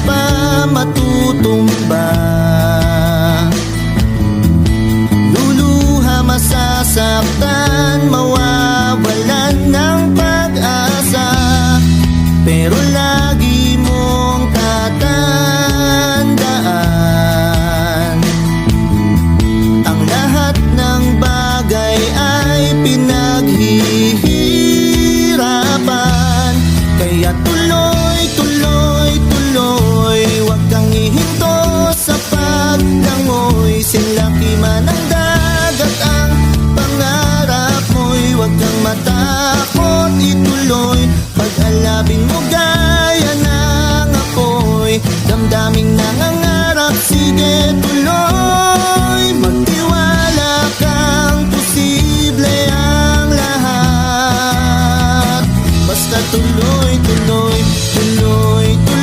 pa matutumba. Luluha, masasaktan, mawawalan ng pag-asa, pero lagi mong tatandaan, ang lahat ng bagay ay pinaghihirapan. Kaya tuloy, tuloy, tuloy, huwag kang ihinto sa paglangoy. Sinlaki man ang dagat ang pangarap mo'y huwag kang matakot, ituloy. Pag-alabin mo gaya ng apoy, damdaming nangangarap, sige tuloy. Magtiwala kang posible ang lahat, basta tuloy, tuloy, tuloy, tuloy.